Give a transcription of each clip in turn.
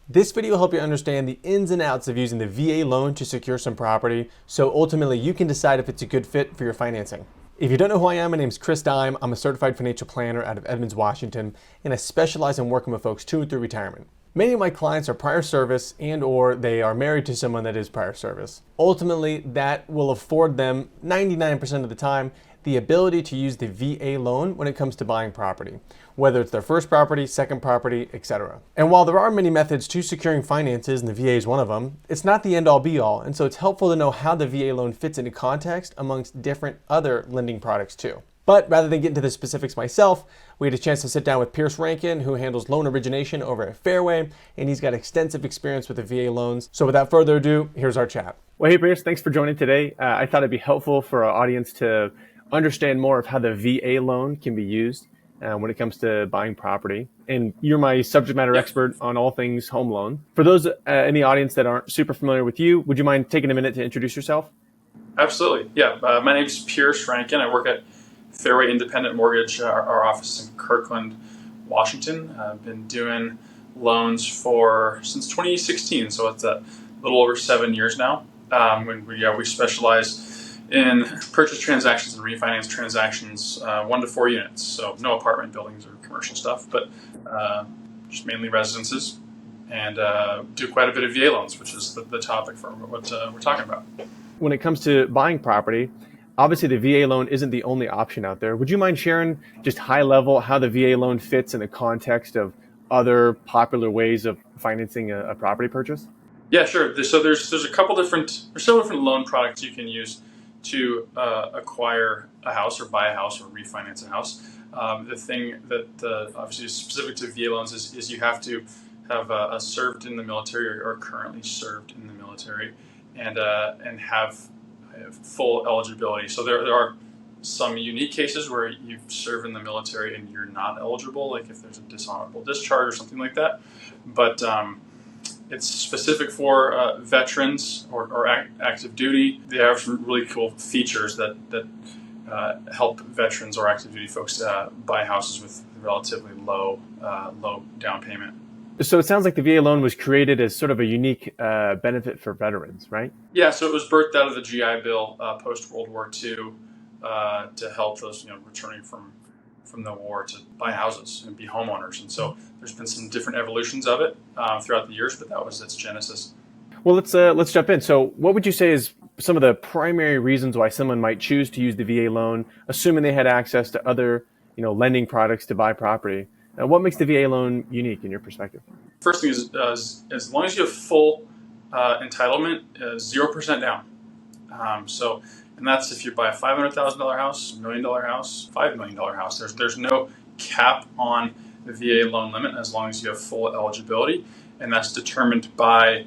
This video will help you understand the ins and outs of using the VA loan to secure some property, so ultimately you can decide if it's a good fit for your financing. If you don't know who I am, my name is Chris Dime. I'm a certified financial planner out of Edmonds, Washington, and I specialize in working with folks to and through retirement. Many of my clients are prior service and or they are married to someone that is prior service. Ultimately, that will afford them 99% of the time the ability to use the VA loan when it comes to buying property, whether it's their first property, second property, etc. And while there are many methods to securing finances, and the VA is one of them, it's not the end-all be-all, and so it's helpful to know how the VA loan fits into context amongst different other lending products too. But rather than get into the specifics myself, we had a chance to sit down with Pierce Rankin, who handles loan origination over at Fairway, and he's got extensive experience with the VA loans. So without further ado, here's our chat. Well, hey Pierce, thanks for joining today. I thought it'd be helpful for our audience to understand more of how the VA loan can be used when it comes to buying property. And you're my subject matter expert on all things home loan. For those in the audience that aren't super familiar with you, would you mind taking a minute to introduce yourself? Absolutely. Yeah. My name's Pierce Rankin. I work at Fairway Independent Mortgage, our office in Kirkland, Washington. I've been doing loans since 2016, so it's a little over 7 years now. We specialize in purchase transactions and refinance transactions, 1 to 4 units. So no apartment buildings or commercial stuff, but just mainly residences, and do quite a bit of VA loans, which is the topic for what we're talking about. When it comes to buying property, obviously the VA loan isn't the only option out there. Would you mind sharing just high level how the VA loan fits in the context of other popular ways of financing a property purchase? Yeah, sure. There's several different loan products you can use to acquire a house or buy a house or refinance a house. The thing that obviously is specific to VA loans is you have to have served in the military or currently served in the military, and have full eligibility. So there are some unique cases where you've served in the military and you're not eligible, like if there's a dishonorable discharge or something like that. But it's specific for veterans or active duty. They have some really cool features that help veterans or active duty folks buy houses with relatively low down payment. So it sounds like the VA loan was created as sort of a unique benefit for veterans, right? Yeah, so it was birthed out of the GI Bill post World War II to help those returning from the war to buy houses and be homeowners. And so there's been some different evolutions of it throughout the years, but that was its genesis. Well, let's jump in. So what would you say is some of the primary reasons why someone might choose to use the VA loan, assuming they had access to other lending products to buy property? What makes the VA loan unique in your perspective? First thing is, as long as you have full entitlement, 0% down. And that's if you buy a $500,000 house, $1 million house, $5 million house. There's no cap on the VA loan limit as long as you have full eligibility, and that's determined by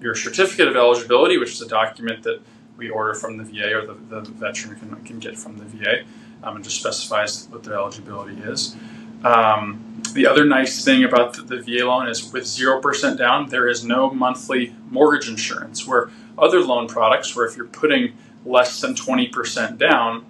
your certificate of eligibility, which is a document that we order from the VA or the veteran can get from the VA, and just specifies what their eligibility is. The other nice thing about the VA loan is with 0% down, there is no monthly mortgage insurance, where other loan products, where if you're putting less than 20% down,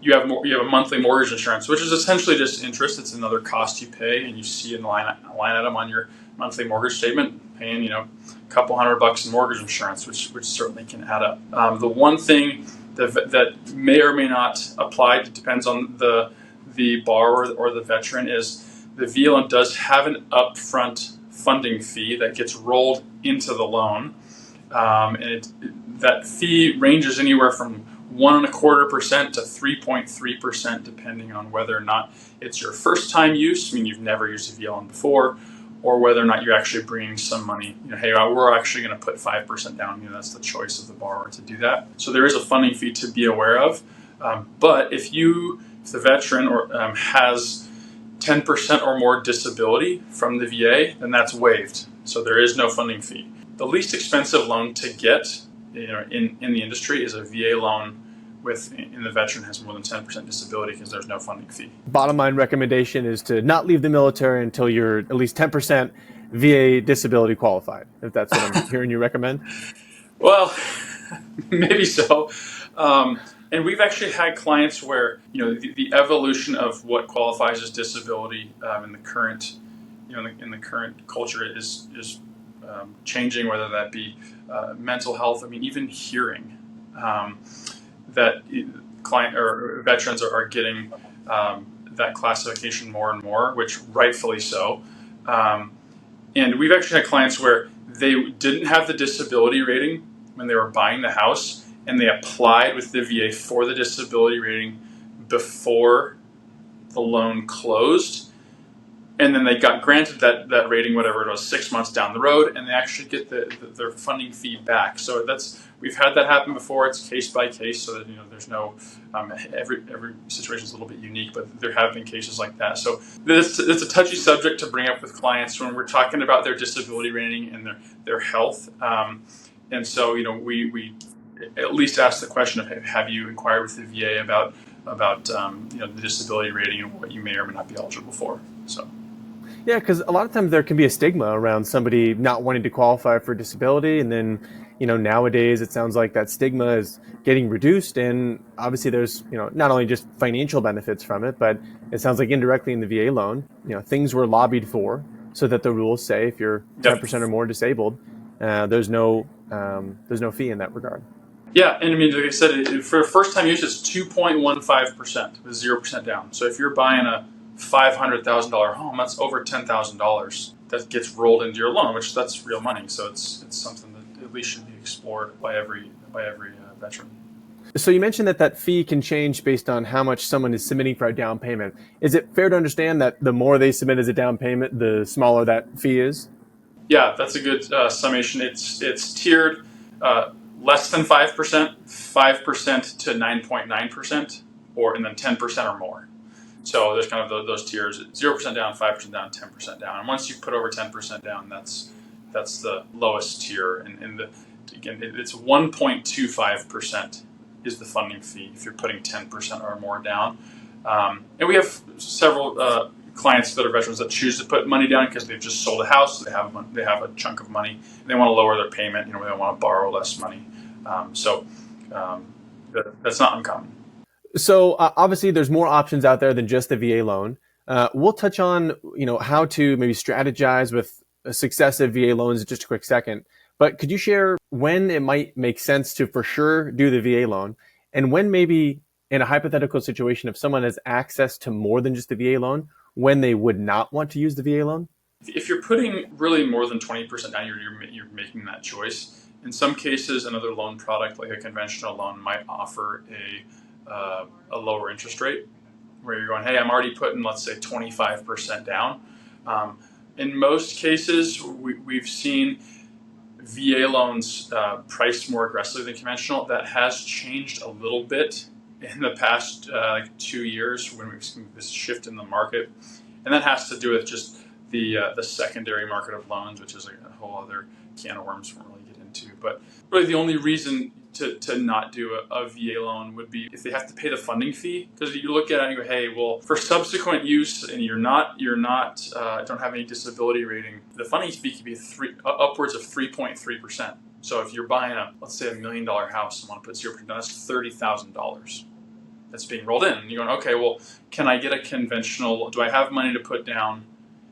you have a monthly mortgage insurance, which is essentially just interest. It's another cost you pay, and you see in the line item on your monthly mortgage statement, paying a couple $100 in mortgage insurance, which certainly can add up. The one thing that may or may not apply, it depends on the borrower or the veteran, is the VA loan does have an upfront funding fee that gets rolled into the loan, and that fee ranges anywhere from 1.25% to 3.3%, depending on whether or not it's your first time use, meaning you've never used a VA loan before, or whether or not you're actually bringing some money. Hey, we're actually going to put 5% down. That's the choice of the borrower to do that. So there is a funding fee to be aware of. But if the veteran has 10% or more disability from the VA, then that's waived. So there is no funding fee. The least expensive loan to get in the industry is a VA loan and the veteran has more than 10% disability, because there's no funding fee. Bottom line recommendation is to not leave the military until you're at least 10% VA disability qualified, if that's what I'm hearing you recommend. Well, maybe so. And we've actually had clients where the evolution of what qualifies as disability in the current in the current culture is changing, whether that be mental health. I mean, even hearing, that client or veterans are getting that classification more and more, which rightfully so. And we've actually had clients where they didn't have the disability rating when they were buying the house, and they applied with the VA for the disability rating before the loan closed. And then they got granted that rating, whatever it was, 6 months down the road, and they actually get their funding fee back. So we've had that happen before. It's case by case, so that there's no every situation is a little bit unique, but there have been cases like that. So it's a touchy subject to bring up with clients when we're talking about their disability rating and their health. And so we at least ask the question of, have you inquired with the VA about the disability rating and what you may or may not be eligible for? So. Yeah, because a lot of times there can be a stigma around somebody not wanting to qualify for disability, and then nowadays it sounds like that stigma is getting reduced, and obviously there's not only just financial benefits from it, but it sounds like indirectly in the VA loan, things were lobbied for so that the rules say if you're 10% or more disabled, there's no fee in that regard. Yeah, and I mean, like I said, for first-time use, it's 2.15% with 0% down. So if you're buying a $500,000 home, that's over $10,000 that gets rolled into your loan, which that's real money. So it's something that at least should be explored by every veteran. So you mentioned that fee can change based on how much someone is submitting for a down payment. Is it fair to understand that the more they submit as a down payment, the smaller that fee is? Yeah, that's a good summation. It's tiered. Less than 5%, 5% to 9.9%, and then 10% or more. So there's kind of those tiers: 0% down, 5% down, 10% down. And once you put over 10% down, that's the lowest tier. And again, it's 1.25% is the funding fee if you're putting 10% or more down. And we have several clients that are veterans that choose to put money down because they've just sold a house, so they have a chunk of money, and they want to lower their payment. They want to borrow less money. That's not uncommon. So obviously there's more options out there than just the VA loan. We'll touch on how to maybe strategize with successive VA loans in just a quick second. But could you share when it might make sense to for sure do the VA loan, and when maybe in a hypothetical situation, if someone has access to more than just the VA loan, when they would not want to use the VA loan? If you're putting really more than 20% down, you're making that choice. In some cases, another loan product like a conventional loan might offer a lower interest rate, where you're going, hey, I'm already putting, let's say, 25% down. In most cases, we've seen VA loans priced more aggressively than conventional. That has changed a little bit in the past 2 years when we've seen this shift in the market, and that has to do with just the secondary market of loans, which is a whole other can of worms we won't really get into. But really, the only reason to not do a VA loan would be if they have to pay the funding fee, because you look at it and you go, hey, well, for subsequent use and you're not don't have any disability rating, the funding fee could be upwards of 3.3%. So if you're buying let's say $1 million house and want to put 0% down, that's $30,000 that's being rolled in. And you're going, okay, well, can I get a conventional? Do I have money to put down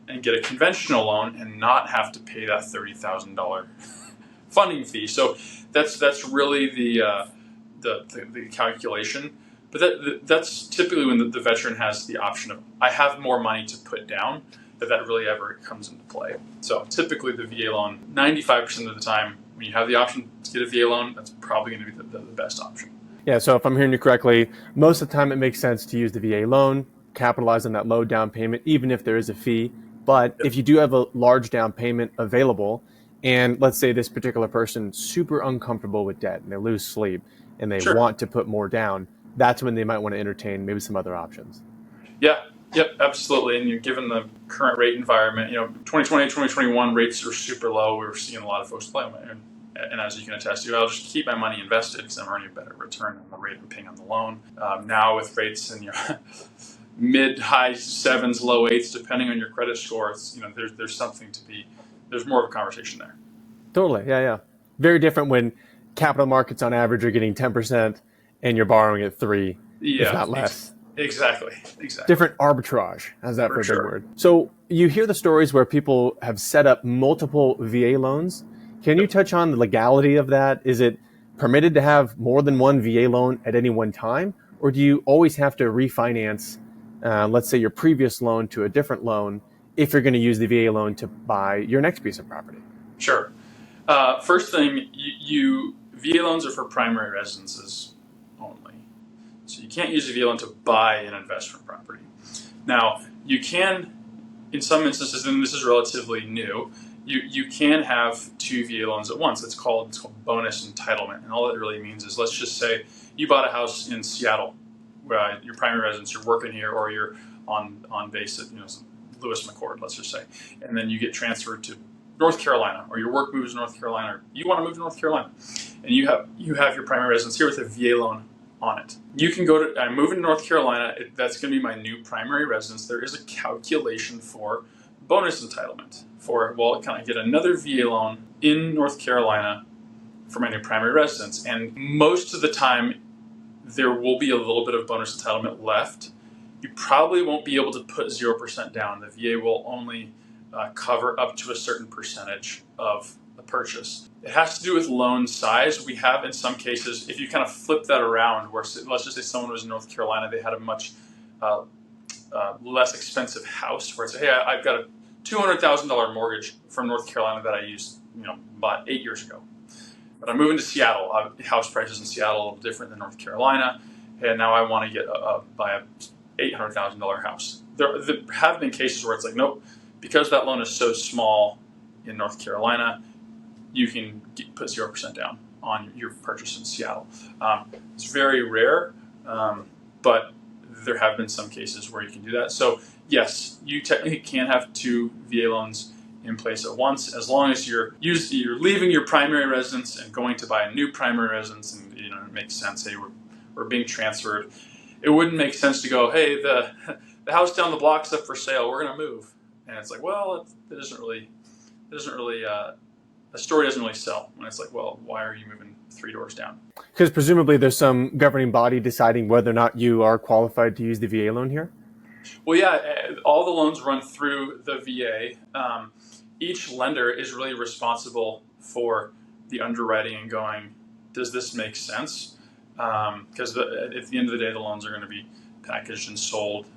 and get a conventional loan and not have to pay that $30,000 funding fee? So that's really the calculation. But that's typically when the veteran has the option of, I have more money to put down, that really ever comes into play. So typically the VA loan, 95% of the time, when you have the option to get a VA loan, that's probably going to be the best option. Yeah, so if I'm hearing you correctly, most of the time it makes sense to use the VA loan, capitalize on that low down payment, even if there is a fee. But if you do have a large down payment available, and let's say this particular person's super uncomfortable with debt and they lose sleep and they want to put more down, that's when they might want to entertain maybe some other options. Yeah, yep, absolutely. And given the current rate environment, 2020, 2021 rates were super low. We were seeing a lot of folks play. And as you can attest to, I'll just keep my money invested because I'm earning a better return on the rate I'm paying on the loan. Now with rates in mid, high sevens, low eights, depending on your credit score, it's, there's more of a conversation there. Totally, yeah. Very different when capital markets on average are getting 10% and you're borrowing at 3%, if not less. Exactly. Different arbitrage. How's that for a big word? So You hear the stories where people have set up multiple VA loans. Can you touch on the legality of that? Is it permitted to have more than one VA loan at any one time? Or do you always have to refinance, let's say, your previous loan to a different loan if you're going to use the VA loan to buy your next piece of property? Sure. First thing, VA loans are for primary residences only. So you can't use a VA loan to buy an investment property. Now, you can, in some instances, and this is relatively new, you can have two VA loans at once. It's called bonus entitlement. And all it really means is, let's just say you bought a house in Seattle, where your primary residence, you're working here, or you're on base at Lewis McCord, let's just say, and then you get transferred to North Carolina, or your work moves to North Carolina, or you want to move to North Carolina, and you have your primary residence here with a VA loan on it. You can go to, I'm moving to North Carolina, that's going to be my new primary residence. There is a calculation for bonus entitlement for, well, can I get another VA loan in North Carolina for my new primary residence? And most of the time, there will be a little bit of bonus entitlement left. You probably won't be able to put 0% down. The VA will only cover up to a certain percentage of the purchase. It has to do with loan size. We have, in some cases, if you kind of flip that around, where let's just say someone was in North Carolina, they had a much less expensive house, where it's, hey, I've got a $200,000 mortgage from North Carolina that I used, bought 8 years ago. But I'm moving to Seattle. House prices in Seattle are a little different than North Carolina, and now I want to buy a $800,000 house. There have been cases where it's like, nope, because that loan is so small in North Carolina, you can put 0% down on your purchase in Seattle. It's very rare, but there have been some cases where you can do that. So yes, you technically can have two VA loans in place at once, as long as you're leaving your primary residence and going to buy a new primary residence, and it makes sense. Hey, we're being transferred. It wouldn't make sense to go, hey, the house down the block's up for sale, we're going to move. And it's like, well, the story doesn't really sell when it's like, well, why are you moving 3 doors down? Because presumably there's some governing body deciding whether or not you are qualified to use the VA loan here? Well, yeah, all the loans run through the VA. Each lender is really responsible for the underwriting and going, does this make sense? Because at the end of the day, the loans are going to be packaged and sold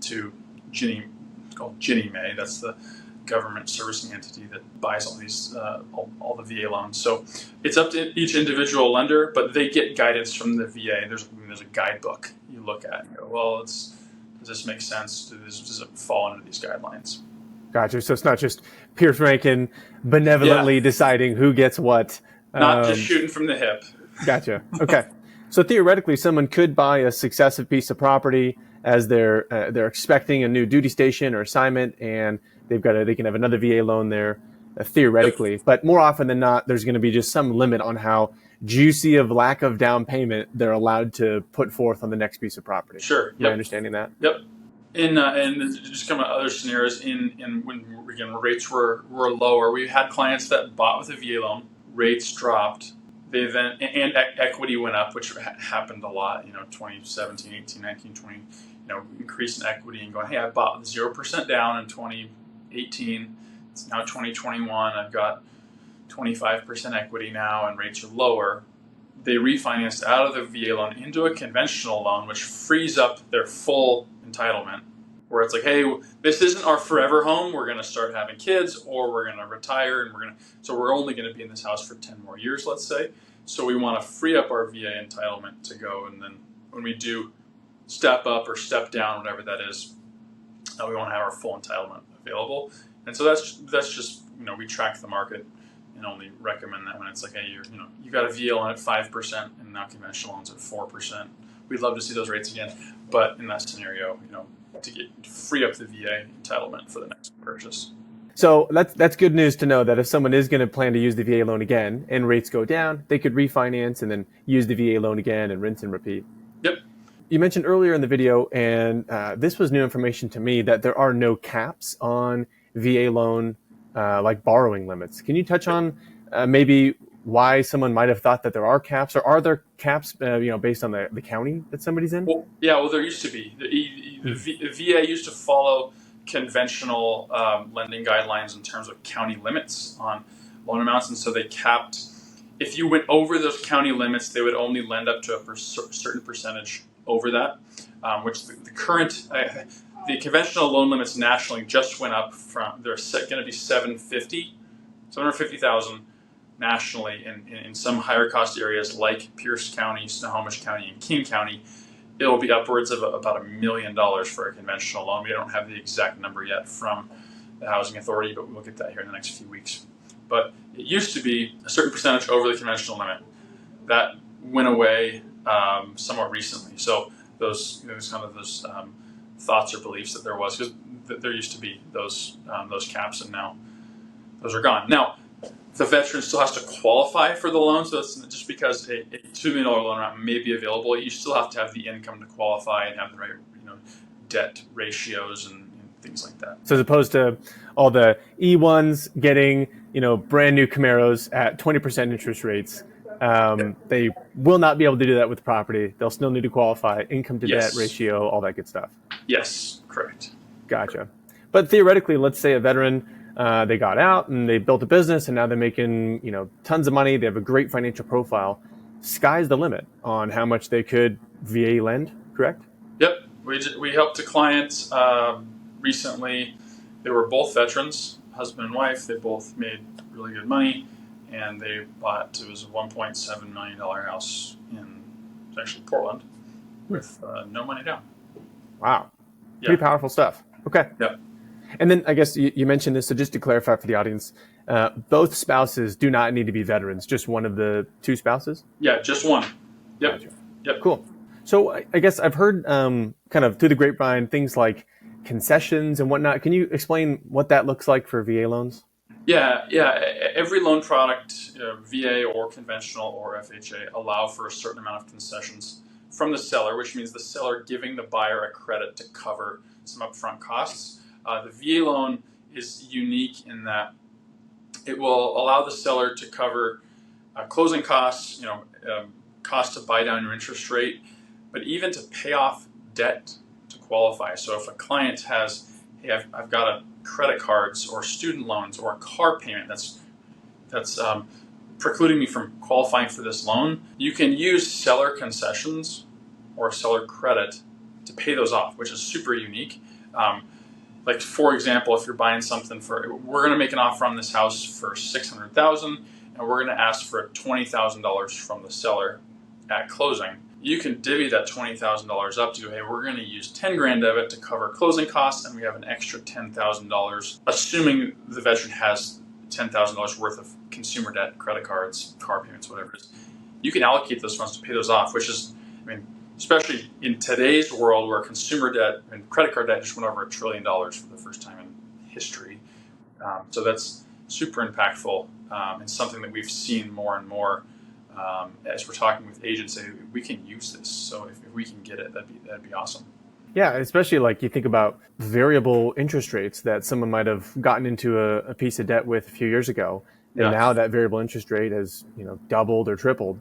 to Ginnie Mae. That's the government servicing entity that buys all these all the VA loans. So it's up to each individual lender, but they get guidance from the VA. There's a guidebook you look at and go, well, does this make sense? Does it fall under these guidelines? Gotcha. So it's not just Pierce Rankin benevolently deciding who gets what. Not just shooting from the hip. Gotcha. Okay. So theoretically, someone could buy a successive piece of property as they're expecting a new duty station or assignment, and they can have another VA loan there, theoretically. Yep. But more often than not, there's going to be just some limit on how juicy of lack of down payment they're allowed to put forth on the next piece of property. Sure. Am I understanding that? Yep. And just come to other scenarios when rates were lower, we had clients that bought with a VA loan, rates dropped, and equity went up, which happened a lot, 2017, 18, 19, 20, increase in equity and going, hey, I bought 0% down in 2018, it's now 2021, I've got 25% equity now and rates are lower. They refinanced out of the VA loan into a conventional loan, which frees up their full entitlement, where it's like, hey, this isn't our forever home. We're going to start having kids, or we're going to retire, and we're only going to be in this house for 10 more years, let's say. So we want to free up our VA entitlement to go, and then when we do step up or step down, whatever that is, we want to have our full entitlement available. And so that's just we track the market and only recommend that when it's like, hey, you got a VA loan at 5% and now conventional loans at 4%. We'd love to see those rates again, but in that scenario, to free up the VA entitlement for the next purchase. So that's good news to know that if someone is going to plan to use the VA loan again and rates go down, they could refinance and then use the VA loan again and rinse and repeat. Yep. You mentioned earlier in the video, and this was new information to me, that there are no caps on VA loan like borrowing limits. Can you touch on maybe why someone might have thought that there are caps, or are there caps based on the county that somebody's in? Well, there used to be. The VA used to follow conventional lending guidelines in terms of county limits on loan amounts, and so they capped. If you went over those county limits, they would only lend up to a certain percentage over that, which the current the conventional loan limits nationally just went up from they're going to be 750,000 nationally in some higher cost areas like Pierce County, Snohomish County, and King County. It'll be upwards of about $1 million for a conventional loan. We don't have the exact number yet from the Housing Authority, but we'll get that here in the next few weeks. But it used to be a certain percentage over the conventional limit. That went away somewhat recently. So those thoughts or beliefs that there was, because there used to be those caps, and now those are gone. Now, the veteran still has to qualify for the loan, so it's just because a $2 million loan amount may be available, you still have to have the income to qualify and have the right debt ratios and things like that. So as opposed to all the E1s getting brand new Camaros at 20% interest rates, they will not be able to do that with property. They'll still need to qualify, income to debt ratio, all that good stuff. Yes, correct. Gotcha. Correct. But theoretically, let's say a veteran, they got out and they built a business and now they're making tons of money. They have a great financial profile. Sky's the limit on how much they could VA lend, correct? Yep. We helped a client recently. They were both veterans, husband and wife. They both made really good money, and they bought, it was a $1.7 million house in actually Portland with no money down. Wow. Yeah. Pretty powerful stuff. Okay. Yep. And then I guess you mentioned this, so just to clarify for the audience, both spouses do not need to be veterans, just one of the two spouses? Yeah, just one. Yep. Gotcha. Yep. Cool. So I guess I've heard kind of through the grapevine things like concessions and whatnot. Can you explain what that looks like for VA loans? Yeah. Every loan product, VA or conventional or FHA, allow for a certain amount of concessions from the seller, which means the seller giving the buyer a credit to cover some upfront costs. The VA loan is unique in that it will allow the seller to cover closing costs, cost to buy down your interest rate, but even to pay off debt to qualify. So if a client has, hey, I've got a credit cards or student loans or a car payment that's precluding me from qualifying for this loan, you can use seller concessions or seller credit to pay those off, which is super unique. Like for example, if you're buying something we're going to make an offer on this house for $600,000, and we're going to ask for $20,000 from the seller at closing. You can divvy that $20,000 up to, hey, we're going to use 10 grand of it to cover closing costs, and we have an extra $10,000, assuming the veteran has $10,000 worth of consumer debt, credit cards, car payments, whatever it is. You can allocate those funds to pay those off, which is, especially in today's world where consumer debt and credit card debt just went over $1 trillion for the first time in history. So that's super impactful and something that we've seen more and more as we're talking with agents. Say we can use this, so if we can get it, that'd be awesome. Yeah, especially like you think about variable interest rates that someone might have gotten into a piece of debt with a few years ago, and now that variable interest rate has doubled or tripled.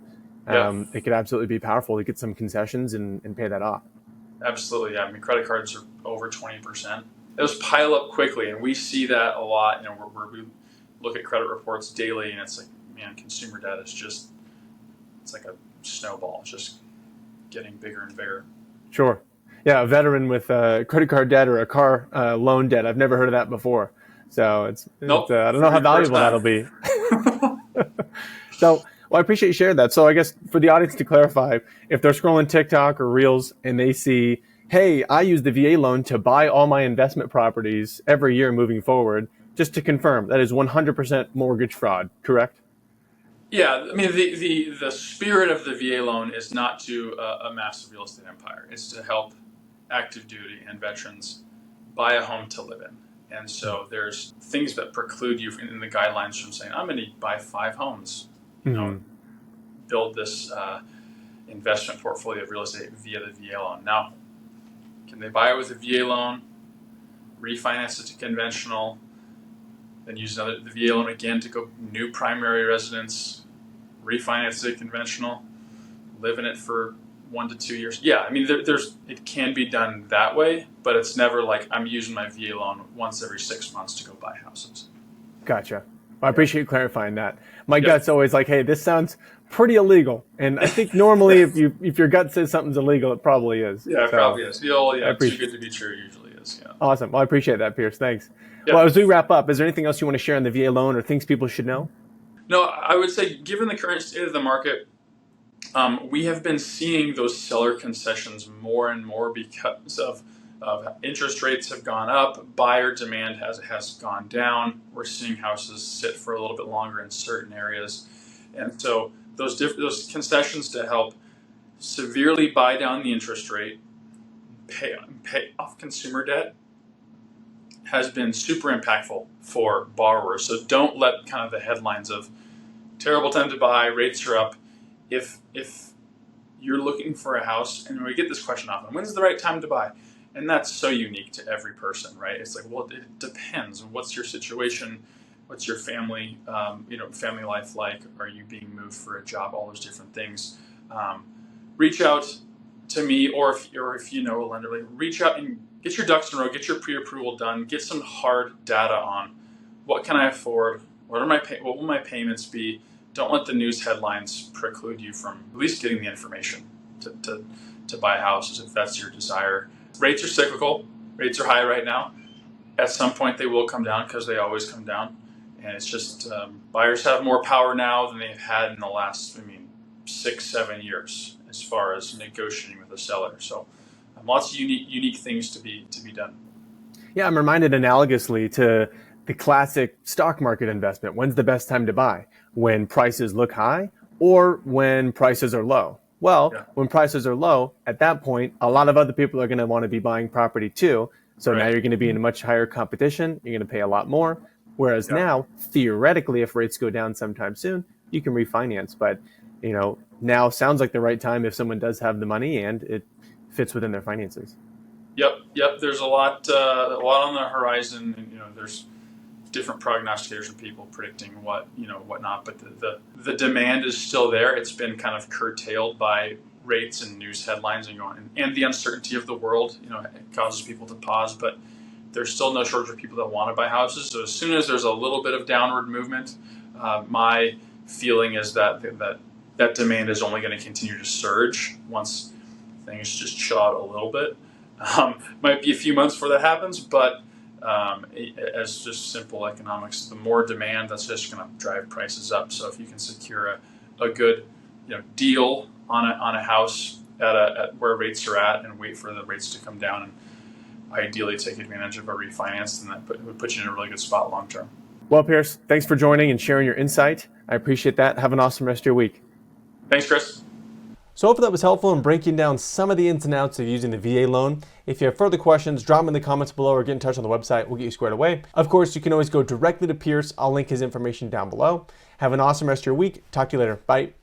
It could absolutely be powerful to get some concessions and pay that off. Absolutely, yeah. Credit cards are over 20%. Those pile up quickly, and we see that a lot. We look at credit reports daily, and it's like, man, consumer debt is just, it's like a snowball. It's just getting bigger and bigger. Sure. Yeah, a veteran with credit card debt or a car loan debt. I've never heard of that before. So nope. I don't know how valuable that'll be. So, I appreciate you sharing that. So I guess for the audience to clarify, if they're scrolling TikTok or Reels and they see, hey, I use the VA loan to buy all my investment properties every year moving forward, just to confirm, that is 100% mortgage fraud, correct? Yeah, the spirit of the VA loan is not to amass a real estate empire. It's to help active duty and veterans buy a home to live in. And so there's things that preclude you in the guidelines from saying, I'm going to buy 5 homes, build this investment portfolio of real estate via the VA loan. Now, can they buy it with a VA loan, refinance it to conventional, then use the VA loan again to go new primary residence, refinance it conventional, live in it for 1 to 2 years. Yeah, I mean, it can be done that way, but it's never like I'm using my VA loan once every 6 months to go buy houses. Gotcha. Well, I appreciate you clarifying that. My gut's always like, hey, this sounds pretty illegal. And I think normally if your gut says something's illegal, it probably is. Yeah, it probably is. Too good to be true usually is. Yeah. Awesome. Well, I appreciate that, Pierce. Thanks. Yeah. Well, as we wrap up, is there anything else you want to share on the VA loan or things people should know? No, I would say given the current state of the market, we have been seeing those seller concessions more and more because of interest rates have gone up, buyer demand has gone down. We're seeing houses sit for a little bit longer in certain areas, and so those concessions to help severely buy down the interest rate, pay off consumer debt, has been super impactful for borrowers. So don't let kind of the headlines of terrible time to buy, rates are up. If you're looking for a house, and we get this question often, when's the right time to buy? And that's so unique to every person, right? It's like, well, it depends. What's your situation? What's your family, family life like? Are you being moved for a job? All those different things. Reach out to me, or if you know a lender, reach out and get your ducks in a row. Get your pre-approval done. Get some hard data on what can I afford. What will my payments be? Don't let the news headlines preclude you from at least getting the information to buy houses if that's your desire. Rates are cyclical. Rates are high right now. At some point they will come down because they always come down. And it's just buyers have more power now than they've had in the last, 6-7 years as far as negotiating with a seller. So lots of unique things to be done. Yeah, I'm reminded analogously to the classic stock market investment. When's the best time to buy? When prices look high or when prices are low? Well, when prices are low, at that point, a lot of other people are going to want to be buying property too. So now you're going to be in a much higher competition. You're going to pay a lot more. Whereas now, theoretically, if rates go down sometime soon, you can refinance. But, now sounds like the right time if someone does have the money and it fits within their finances. Yep. There's a lot on the horizon. And, there's different prognosticators and people predicting whatnot. But the demand is still there. It's been kind of curtailed by rates and news headlines and the uncertainty of the world. It causes people to pause. But there's still no shortage of people that want to buy houses. So as soon as there's a little bit of downward movement, my feeling is that demand is only going to continue to surge once things just chill out a little bit. Might be a few months before that happens, but as just simple economics, the more demand, that's just going to drive prices up. So if you can secure a good deal on a house at where rates are at and wait for the rates to come down and ideally take advantage of a refinance, then that would put you in a really good spot long term. Well, Pierce, thanks for joining and sharing your insight. I appreciate that. Have an awesome rest of your week. Thanks, Chris. So hopefully that was helpful in breaking down some of the ins and outs of using the VA loan. If you have further questions, drop them in the comments below or get in touch on the website. We'll get you squared away. Of course, you can always go directly to Pierce. I'll link his information down below. Have an awesome rest of your week. Talk to you later. Bye.